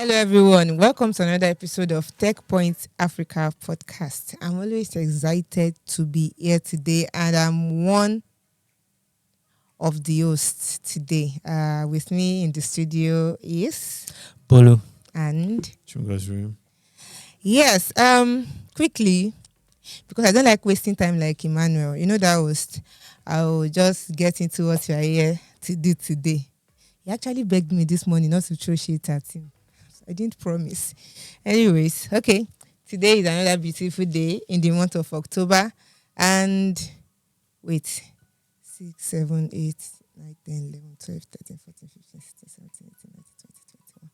Hello, everyone. Welcome to another episode of Tech Point Africa podcast. I'm always excited to be here today, and I'm one of the hosts today. With me in the studio is Polo. and Chunga's room. yes, quickly because I don't like wasting time like Emmanuel. You know that host. I'll just get into what you are here to do today. He actually begged me this morning not to throw shit at him. I didn't promise. Anyways, okay. Today is another beautiful day in the month of October. And wait, 6, 7, 8, 9, 10, 11, 12, 13, 14, 15, 16, 17, 18, 19, 20, 21.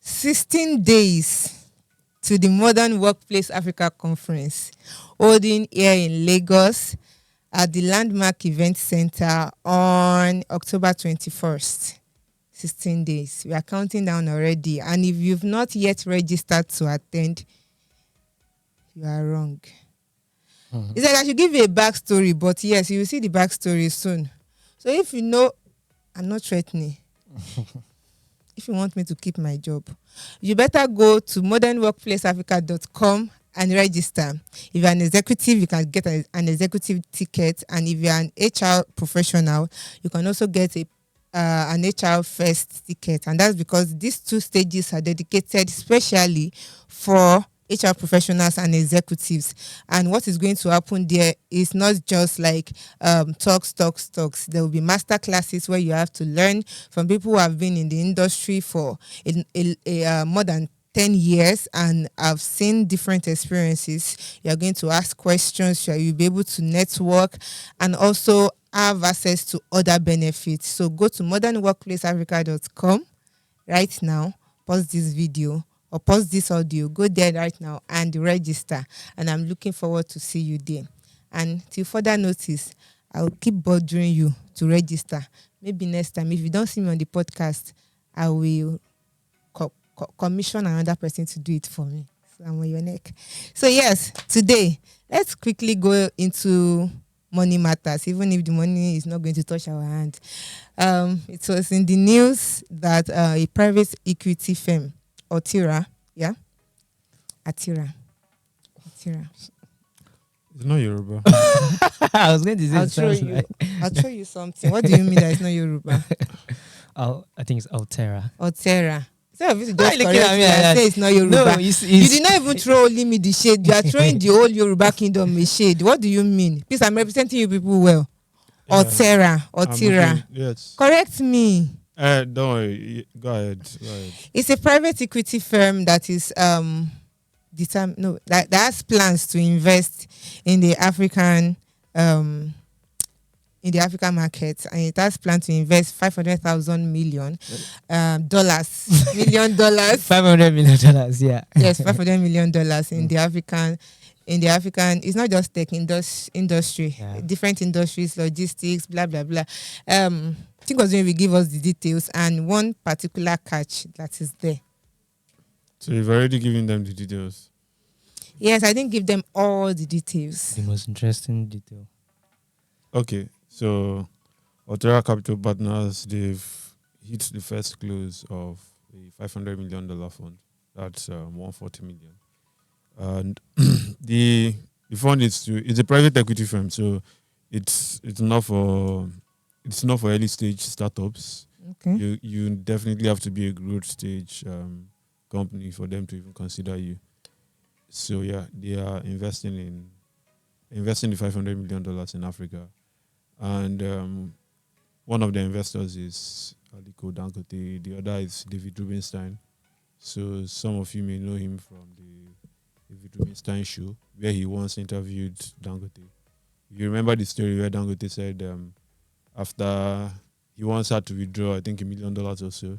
16 days to the Modern Workplace Africa Conference holding here in Lagos at the Landmark Event Center on October 21st. 16 days. We are counting down already. And if you've not yet registered to attend, you are wrong. It's like I should give you a backstory, but yes, you will see the backstory soon. So if you know, I'm not threatening. If you want me to keep my job, you better go to modernworkplaceafrica.com and register. If you're an executive, you can get an executive ticket. And if you're an HR professional, you can also get an HR first ticket, and that's because these two stages are dedicated specially for HR professionals and executives. And what is going to happen there is not just like talks. There will be master classes where you have to learn from people who have been in the industry for more than 10 years and I've seen different experiences. You're going to ask questions, you'll be able to network and also have access to other benefits. So go to modernworkplaceafrica.com right now, pause this video or pause this audio, go there right now and register. And I'm looking forward to see you there. And till further notice, I'll keep bothering you to register. Maybe next time, if you don't see me on the podcast, I will commission another person to do it for me. So I'm on your neck. So yes, today, let's quickly go into money matters, even if the money is not going to touch our hand. It was in the news that a private equity firm, Alterra. It's not Yoruba. I was going to say I'll show you something. What do you mean that it's not Yoruba? I think it's Alterra. Alterra. So obviously Why just you looking correct at me me like and that? say it's not Yoruba. No, You did not even throw only me the shade. You are throwing the whole Yoruba kingdom a shade. What do you mean? Please, I'm representing you people well. Yeah. Alterra. Yes. Correct me. Don't worry. Go ahead. It's a private equity firm that is that has plans to invest in the African market, and it has planned to invest $500 million dollars. $500 million, yeah. Yes, $500 million in the African. It's not just tech industry, Yeah. different industries, logistics, blah blah blah. I think Ozumi will give us the details and one particular catch that is there. So you've already given them the details. Yes, I didn't give them all the details. The most interesting detail. Okay. So Alterra Capital Partners, they've hit the first close of a $500 million fund. That's $140 million. And the fund it's a private equity firm, so it's not for early stage startups. Okay. You definitely have to be a growth stage company for them to even consider you. So yeah, they are investing the $500 million in Africa, and one of the investors is Aliko Dangote. The other is David Rubenstein. So some of you may know him from the David Rubenstein show, where he once interviewed Dangote. You remember the story where Dangote said after he once had to withdraw, I think $1 million or so,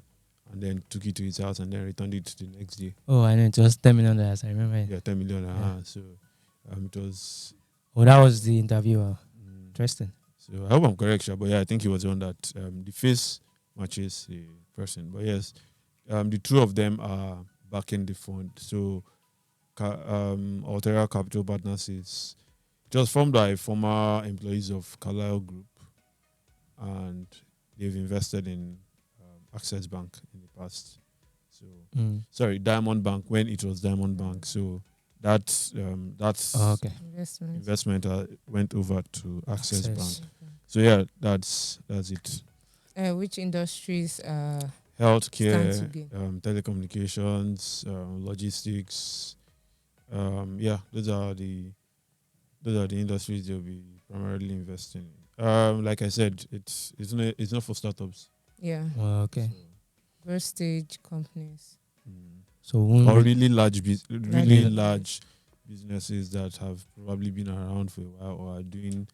and then took it to his house and then returned it the next day. Oh, I know, it was $10 million, I remember it. Yeah, 10 million. Yeah. So it was. Oh, that was the interviewer. Interesting. So I hope I'm correct, Sha, but yeah, I think he was on that. The face matches the person. But yes, the two of them are backing the fund. So Alterra Capital Partners is just formed by former employees of Carlyle Group, and they've invested in Access Bank in the past. So Mm. Diamond Bank when it was Diamond Bank. So that's Oh, okay. investment went over to Access Bank. Access. So yeah, that's it. Which industries stand to Healthcare, gain? telecommunications, logistics. Those are the industries they'll be primarily investing in. Like I said, it's not for startups. Yeah, Oh, okay. So, growth stage companies. So or won't really Large large businesses that have probably been around for a while or are doing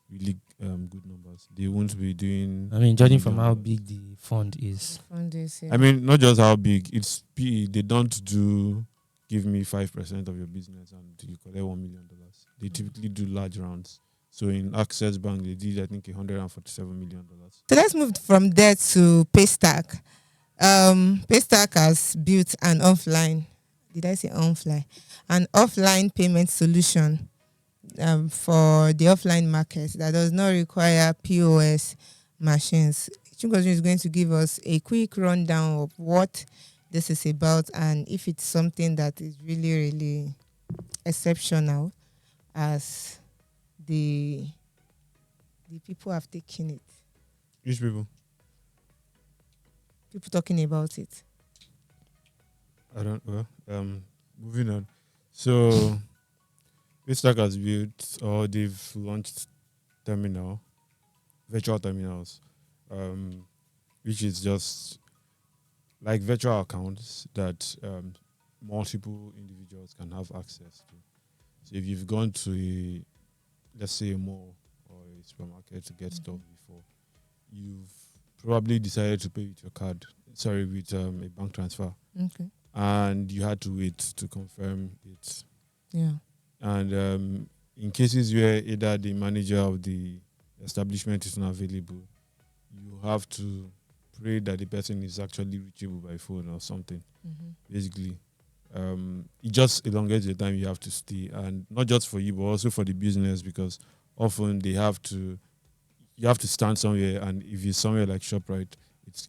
really good numbers. They won't be doing. I mean, judging from million how dollars. big the fund is. Fund this, yeah. I mean, not just how big. It's PE. They don't do give me 5% of your business and you collect $1 million. They typically do large rounds. So in Access Bank, they did I think $147 million. So let's move from there to Paystack. Paystack has built an offline, did I say offline? An offline payment solution for the offline market that does not require POS machines. Chingozu is going to give us a quick rundown of what this is about and if it's something that is really, really exceptional as the people have taken it. Which people? People talking about it. I don't. Well, moving on. So, Paystack has built or they've launched virtual terminals, which is just like virtual accounts that multiple individuals can have access to. So, if you've gone to let's say a mall or a supermarket to get stuff before, you've probably decided to pay with your card. Sorry, with a bank transfer. Okay. And you had to wait to confirm it. Yeah. And in cases where either the manager of the establishment is not available, you have to pray that the person is actually reachable by phone or something. Basically, it just elongates the time you have to stay, and not just for you, but also for the business, because often you have to stand somewhere, and if it's somewhere like ShopRite,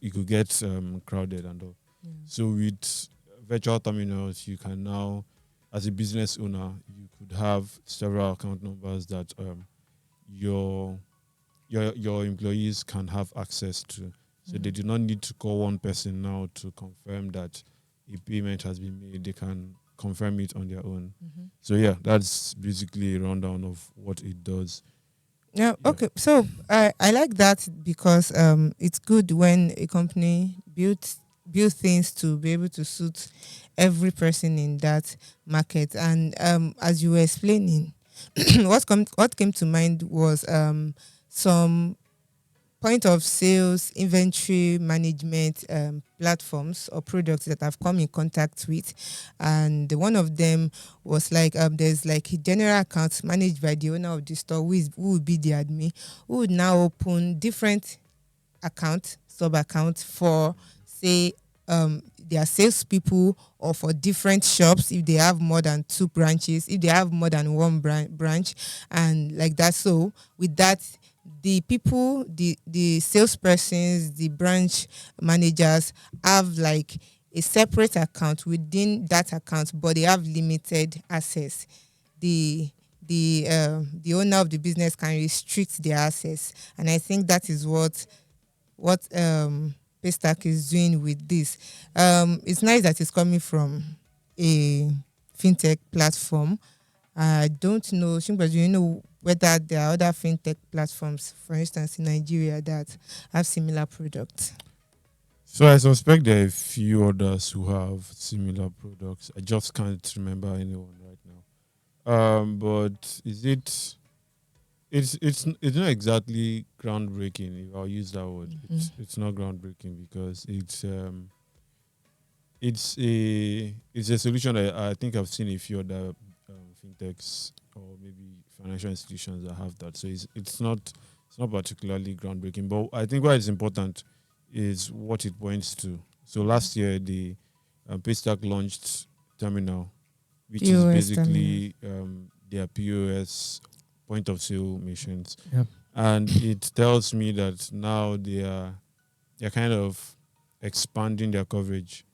it could get crowded and all. Yeah. So with virtual terminals, you can now, as a business owner, you could have several account numbers that your employees can have access to. So they do not need to call one person now to confirm that a payment has been made. They can confirm it on their own. So yeah, that's basically a rundown of what it does. Yeah. Okay. So I like that because it's good when a company build things to be able to suit every person in that market. And as you were explaining, what came to mind was some point of sales inventory management platforms or products that I've come in contact with, and one of them was like there's like a general account managed by the owner of the store who would be the admin, who would now open different sub accounts for say their salespeople or for different shops if they have more than 2 branches, if they have more than one branch, and like that. So with that, the people, the salespersons, the branch managers have like a separate account within that account, but they have limited access. The owner of the business can restrict their access, and I think that is what Paystack is doing with this. It's nice that it's coming from a fintech platform. I don't know, Shimba, do you know whether there are other fintech platforms, for instance, in Nigeria that have similar products? So I suspect there are a few others who have similar products. I just can't remember anyone right now. But is it? It's not exactly groundbreaking. If I'll use that word, it's not groundbreaking because it's a solution that I think I've seen a few other fintechs or maybe financial institutions that have that. So it's not particularly groundbreaking. But I think what is important is what it points to. So last year the Paystack launched Terminal, which is POS basically their POS point of sale machines. Yep. And it tells me that now they're kind of expanding their coverage.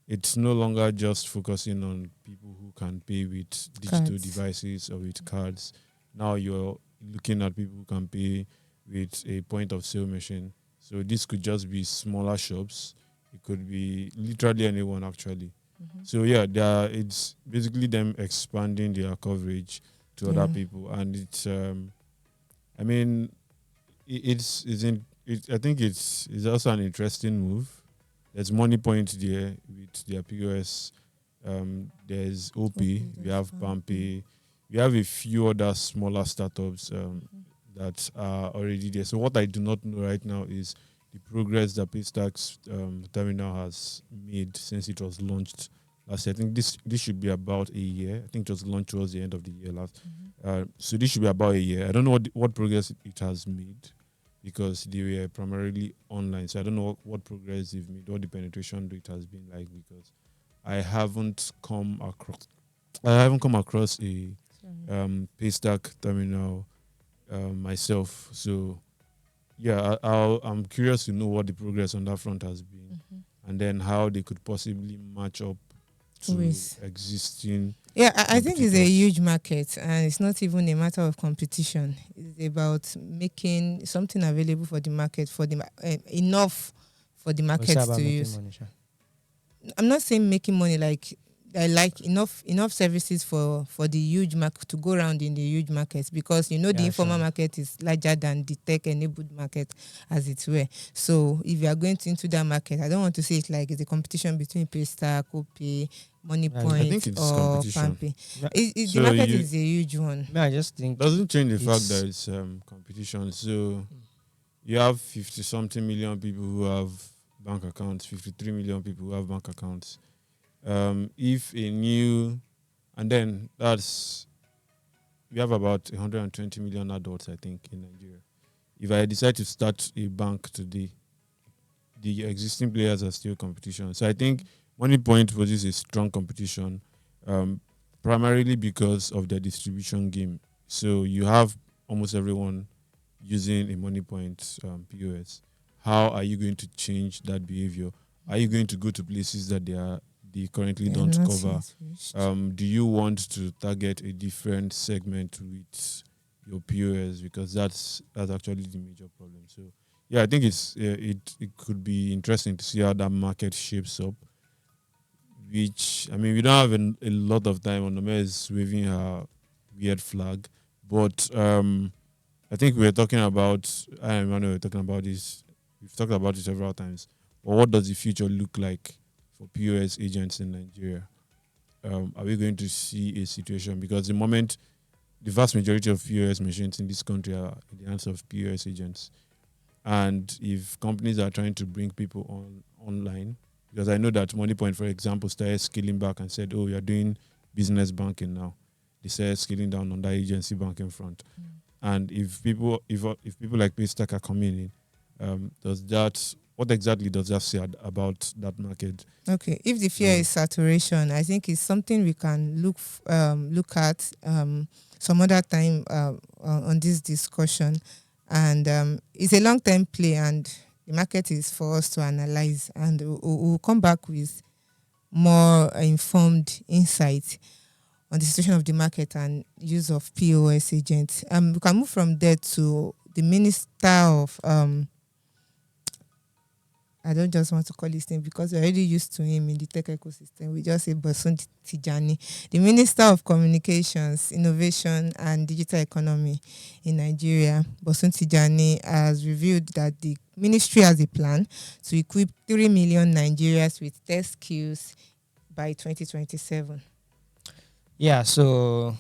it's no longer just focusing on people who can pay with digital Cards. devices or with cards. Now you're looking at people who can pay with a point of sale machine. So this could just be smaller shops. It could be literally anyone actually. Mhm. So yeah, it's basically them expanding their coverage to other Yeah. people, and it's I mean, I think it's also an interesting move. There's money point there with their POS. There's OP. Okay, We that's have fine. Pampay. We have a few other smaller startups Mhm. that are already there. So what I do not know right now is the progress that Paystack's terminal has made since it was launched last year. I think this should be about a year. I think it was launched towards the end of the year last. Mhm. So this should be about a year. I don't know what progress it has made because they were primarily online. So I don't know what progress they've made, what the penetration rate has been like because I haven't come across a Sorry. Paystack terminal myself. So yeah, I'm curious to know what the progress on that front has been, Mhm. and then how they could possibly match up to Ways. existing Yeah, I think it's a competitors. huge market, and it's not even a matter of competition. It's about making something available for the market, for the enough for the What's market that to about making use. money, sha? I'm not saying making money like I like enough services for the huge market to go around in the huge market, because you know the Yeah, informal sure. market is larger than the tech enabled market, as it were. So if you are going into that market, I don't want to say it like it's a competition between Paystack, Opay, Money Yeah, I Point think it's or competition. Pampay. me, The So market you is a huge one. I just think doesn't change the fact it's that it's competition. So you have 50 something million people who have bank accounts, 53 million people who have bank accounts. If a new, and then that's, we have about 120 million adults, I think, in Nigeria. If I decide to start a bank today, the existing players are still competition. So I think Money Point poses a strong competition, um, primarily because of their distribution game. So you have almost everyone using a Money Point POS. How are you going to change that behavior? Are you going to go to places that they currently They are don't not cover? yet reached. Do you want to target a different segment with your POS, because that's actually the major problem. So yeah, I think it could be interesting to see how that market shapes up. Which, I mean, we don't have a lot of time. Onome is waving her weird flag, but I think we were talking about. I and Emmanuel were talking about this. We've talked about it several times. But what does the future look like for POS agents in Nigeria? Are we going to see a situation, because the moment the vast majority of POS machines in this country are in the hands of POS agents, and if companies are trying to bring people online, because I know that MoneyPoint, for example, started scaling back and said, "Oh, we are doing business banking now." They started scaling down on that agency banking front. And if people like Paystack are coming in, does that what exactly does that say about that market? Okay, if the fear Um, is saturation, I think it's something we can look at some other time on this discussion, and it's a long term play, and the market is for us to analyze, and we'll come back with more informed insight on the situation of the market and use of POS agents. We can move from there to the Minister of I don't just want to call his name because we're already used to him in the tech ecosystem. We just say Bosun Tijani, the Minister of Communications, Innovation and Digital Economy in Nigeria. Bosun Tijani has revealed that the ministry has a plan to equip 3 million Nigerians with tech skills by 2027. yeah. So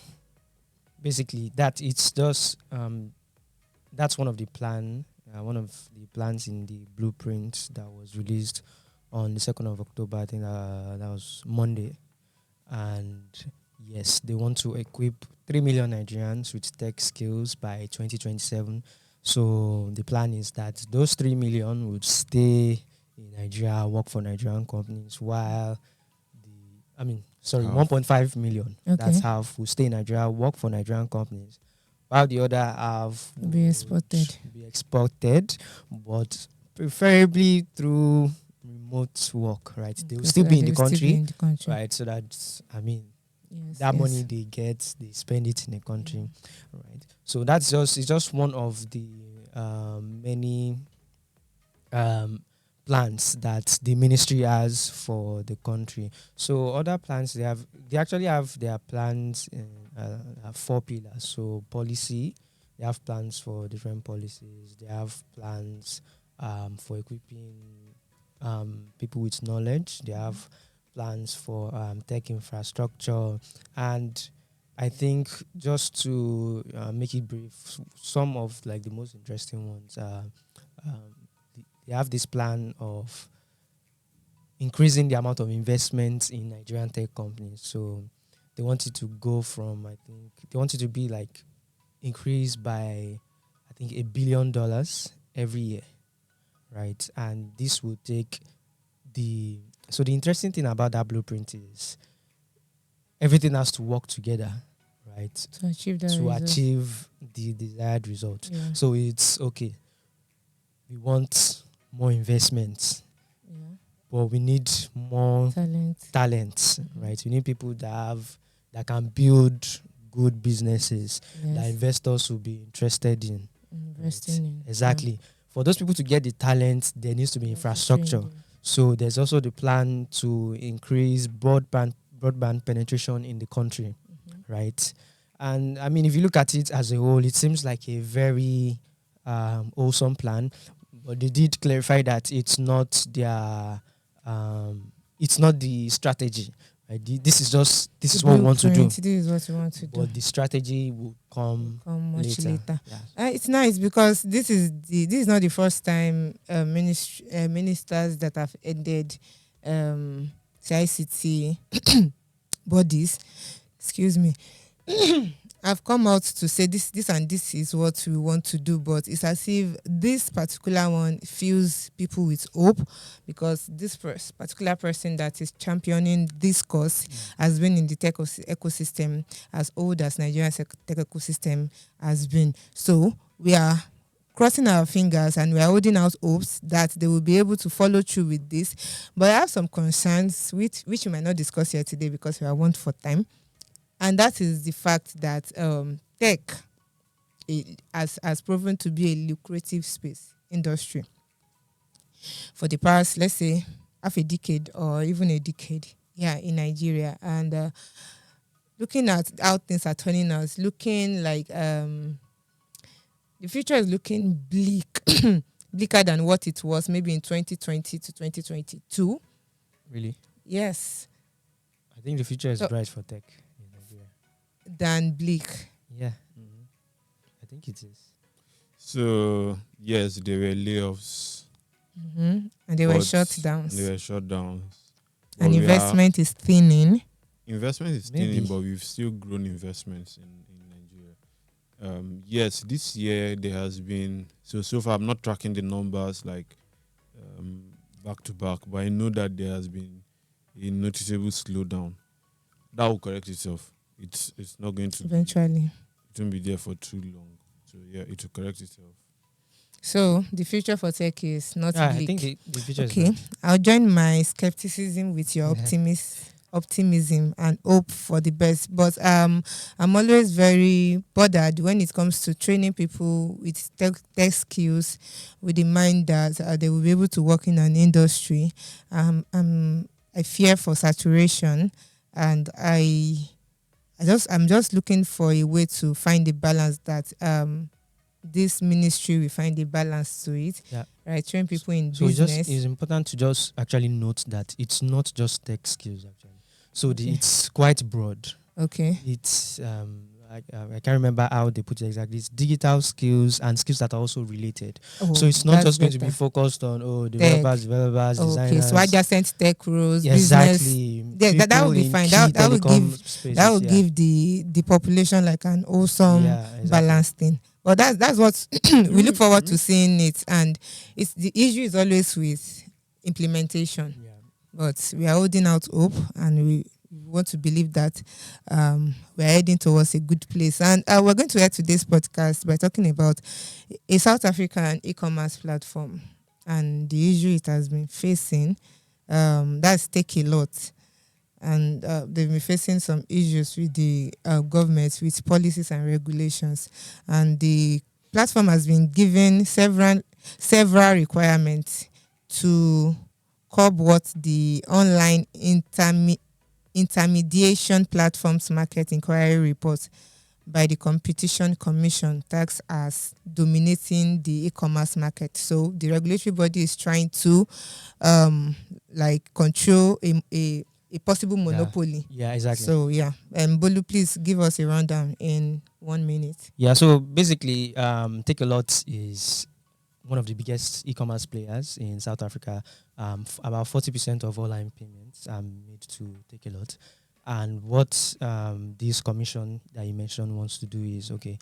basically, that's one of the plans in the blueprint that was released on the 2nd of October. I think that was Monday. And yes, they want to equip 3 million Nigerians with tech skills by 2027. So the plan is that those 3 million would stay in Nigeria, work for Nigerian companies, while Half. 1.5 million, that's Okay. half, will stay in Nigeria, work for Nigerian companies, while the other half Be would exported. be exported, but preferably through remote work, right? They will Okay, still so be that in the they'll still be country, in the country. right? So that, I mean, Yes, that yes. money they get, they spend it in the country, right? So that's it's just one of the many um, plans that the ministry has for the country. So other plans they actually have their plans in four pillars. So policy, they have plans for different policies. They have plans for equipping people with knowledge. They have plans for tech infrastructure, and I think just to make it brief, some of like the most interesting ones are um, they have this plan of increasing the amount of investment in Nigerian tech companies. So they want it to go from, I think, they want it to be like increased by, I think, $1 billion every year, right? And this will take so the interesting thing about that blueprint is everything has to work together, right? To achieve that To result. achieve the desired result. Yeah. So it's okay. We want more investments, Yeah. but we need more Talent. talent, right? We need people that can build good businesses that Yes. investors will be interested in. Investing Right? in. Exactly. For those people to get the talent, there needs to be Yeah. infrastructure. So there's also the plan to increase broadband penetration in the country, right? And I mean, if you look at it as a whole, it seems like a very awesome plan. But they did clarify that it's not the strategy. Right? This is what we want to do. This is what we want to do. But the strategy will come much later. Yeah. It's nice because this is not the first time ministers that have ended CICT bodies, excuse me, have come out to say this and this is what we want to do, but it's as if this particular one fills people with hope because this particular person that is championing this cause has been in the tech ecosystem as old as Nigeria's tech ecosystem has been. So we are crossing our fingers and we are holding out hopes that they will be able to follow through with this. But I have some concerns which we might not discuss here today because we are want for time. And that is the fact that tech has proven to be a lucrative industry for the past, let's say, half a decade or even a decade in Nigeria. And looking at how things are turning out, looking like the future is looking bleak, bleaker than what it was maybe in 2020 to 2022. Really? Yes. I think the future is bright for tech. Than bleak. Yeah, I think it is. So yes, there were layoffs, and they were shut down. And investment is thinning. Investment is thinning, but we've still grown investments in Nigeria. Yes, this year there has been so far. I'm not tracking the numbers like back to back, but I know that there has been a noticeable slowdown. That will correct itself. It's not going to eventually. It won't be there for too long. So yeah, it will correct itself. So the future for tech is not bleak. I think the future is okay. I'll join my skepticism with your optimism and hope for the best. But I'm always very bothered when it comes to training people with tech skills with the mind that they will be able to work in an industry. I fear for saturation, and I'm just looking for a way to find a balance that this ministry will find a balance to it. Yeah. Right, train people in business. It's important to just actually note that it's not just tech skills actually. So it's quite broad. Okay. It's I can't remember how they put it exactly. It's digital skills and skills that are also related. So it's not just going to be focused on developers, designers. Okay, so adjacent tech roles, exactly. Business. That would be fine. That would give the population like an awesome balanced thing. But that's what we look forward to seeing it, and it's the issue is always with implementation. Yeah. But we are holding out hope, and we want to believe that we're heading towards a good place. And we're going to end today's podcast by talking about a South African e-commerce platform. and the issue it has been facing, that's Takealot. And they've been facing some issues with the government, with policies and regulations. And the platform has been given several requirements to curb what the online intermediation platforms market inquiry report by the Competition Commission tags as dominating the e-commerce market. So the regulatory body is trying to control a possible monopoly. Yeah, exactly. So yeah, Bolu, please give us a rundown in 1 minute. Yeah, so basically, Takealot is one of the biggest e-commerce players in South Africa. About 40% of online payments are made to Takealot. And what this commission that you mentioned wants to do is, okay,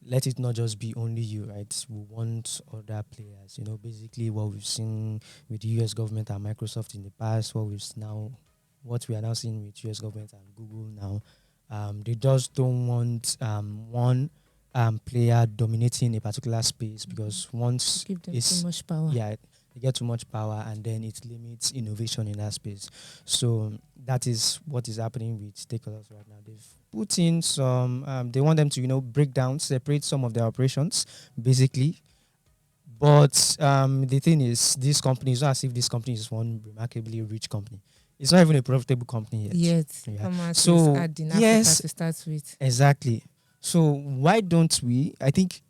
let it not just be only you, right? We want other players. You know, basically what we've seen with the US government and Microsoft in the past, what we are now seeing with US government and Google now. They just don't want one player dominating a particular space, because once give them too much power. Yeah, they get too much power, and then it limits innovation in that space. So that is what is happening with Takealot right now. They've put in some, they want them to, break down, separate some of their operations, basically. But the thing is, this company is not as if this company is one remarkably rich company. It's not even a profitable company yet. Yeah. So yes, to start with. Exactly. So why don't we? I think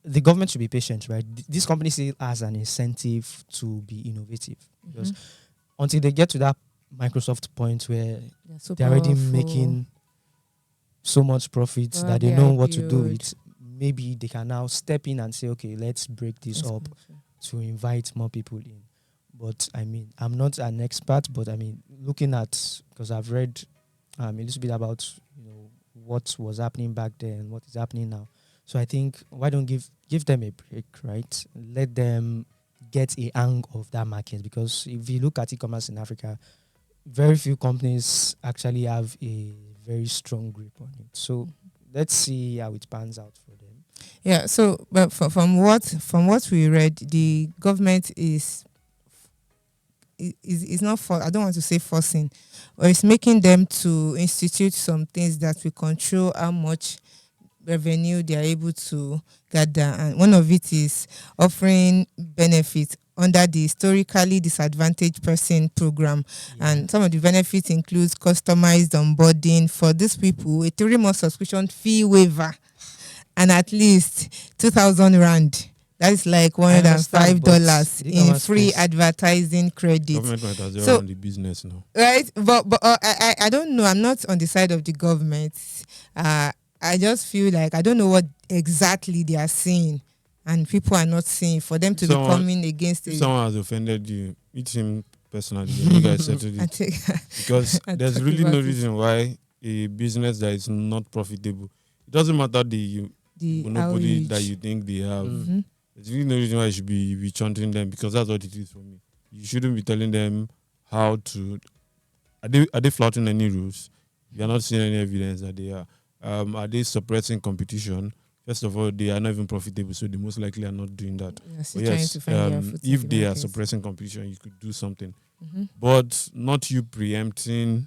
the government should be patient, right? This company still has an incentive to be innovative, because until they get to that Microsoft point where they're already making so much profit that they know what to do with, maybe they can now step in and say, okay, let's break this up to invite more people in. But I mean, I'm not an expert, but I mean, looking at, because I've read a little bit about what was happening back then and what is happening now. So I think, why don't give them a break, right? Let them get a hang of that market, because if you look at e-commerce in Africa, very few companies actually have a very strong grip on it. So let's see how it pans out for them. Yeah. So, but from what we read, the government is not for, I don't want to say forcing, or it's making them to institute some things that will control how much revenue they are able to gather. And one of it is offering benefits under the historically disadvantaged person program. And some of the benefits includes customized onboarding for these people, a 3-month subscription fee waiver, and at least 2,000 rand. That is like $105 in free advertising credit. Government might as well run the business now, right? But I don't know. I'm not on the side of the government. I just feel like I don't know what exactly they are saying, and people are not saying, for them to be coming against it. If someone has offended you, meet him personally. You guys settle it. Because there's really no reason why a business that is not profitable, it doesn't matter the monopoly that you think they have. There's really no reason why you should be chanting them, because that's what it is for me. You shouldn't be telling them how to. Are they flouting any rules? You are not seeing any evidence that they are. Are they suppressing competition? First of all, they are not even profitable, so they most likely are not doing that. Yes, if they are suppressing competition, you could do something, but not you preempting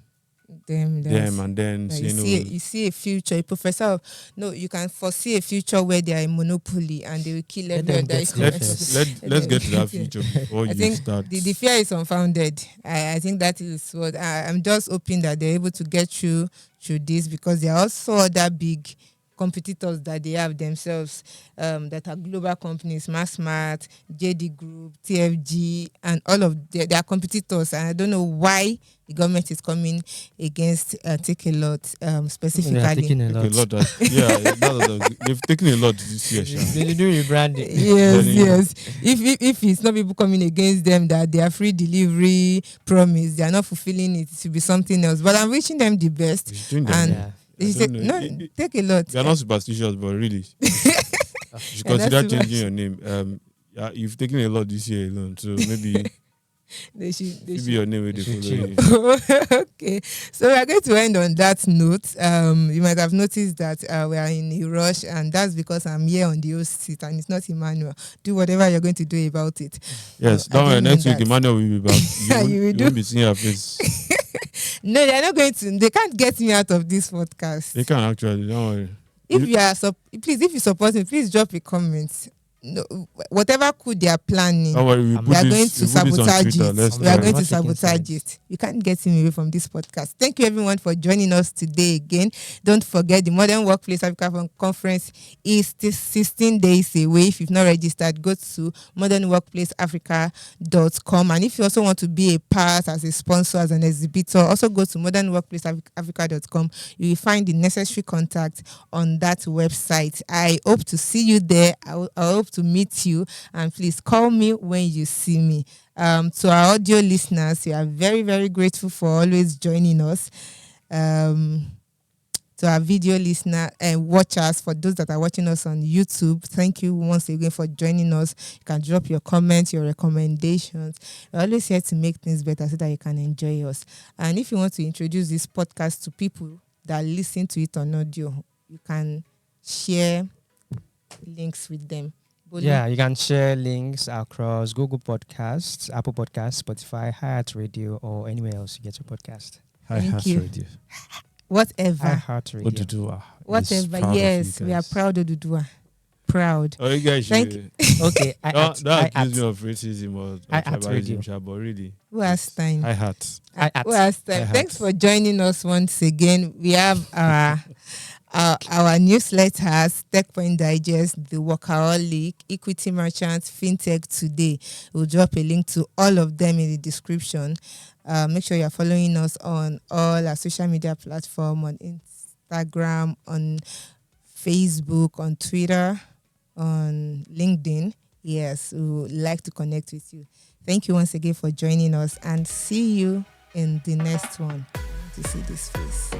them and then saying, you see a future, a professor. No, you can foresee a future where they are a monopoly and they will kill every other. Let's get to that future before you start. The fear is unfounded. I think that is what I'm just hoping that they're able to get through this, because there are also other big competitors that they have themselves, that are global companies, Massmart, JD Group, TFG, and all of their competitors. And I don't know why the government is coming against Takealot specifically. They've taken a lot. They've taken a lot this year. They do rebranding. Yes. If it's not people coming against them that their free delivery promise, they are not fulfilling it, it should be something else. But I'm wishing them the best. Takealot. They are not superstitious, but really, you should consider changing your name. You've taken a lot this year alone, so maybe They It should. be your name with They the should follow you. Okay, so we are going to end on that note. You might have noticed that we are in a rush, and that's because I'm here on the host seat, and it's not Emmanuel. Do whatever you're going to do about it. Yes, I don't worry. don't mean Next week, that. Emmanuel will be back. You will You do. won't be seeing her face. No, they're not going to. They can't get me out of this podcast. They can actually. Don't worry. If you are, please, if you support me, please drop a comment. No, whatever coup they are planning. Don't worry. We I'm put We are this. going to We put this on sabotage Twitter. it. Let's We are try. going Not to taking sabotage sides. it. You can't get him away from this podcast. Thank you, everyone, for joining us today again. Don't forget, the Modern Workplace Africa Conference is still 16 days away. If you've not registered, go to modernworkplaceafrica.com. And if you also want to be a part as a sponsor, as an exhibitor, also go to modernworkplaceafrica.com. You will find the necessary contact on that website. I hope to see you there. I hope to meet you. And please call me when you see me. To our audio listeners, we are very, very grateful for always joining us. To our video listener and watchers, for those that are watching us on YouTube, thank you once again for joining us. You can drop your comments, your recommendations. We're always here to make things better so that you can enjoy us. And if you want to introduce this podcast to people that listen to it on audio, you can share links with them. Yeah, you can share links across Google Podcasts, Apple Podcasts, Spotify, Heart Radio, or anywhere else you get your podcast. Thank you. Radio. Whatever. Heart Radio. Odudua is Whatever. proud of you Yes, we are guys. proud of Dudua. Proud. Oh, you guys Thank should. Okay, Don't accuse at me of racism or I at radio. tribalism, sha, but really. Who has time? I hat. Who has time? I Thanks had. for joining us once again. We have our newsletters, TechPoint Digest, The Workaholic, Equity Merchants, FinTech Today. We'll drop a link to all of them in the description. Make sure you're following us on all our social media platforms, on Instagram, on Facebook, on Twitter, on LinkedIn. Yes, we would like to connect with you. Thank you once again for joining us, and see you in the next one. I want to see this face.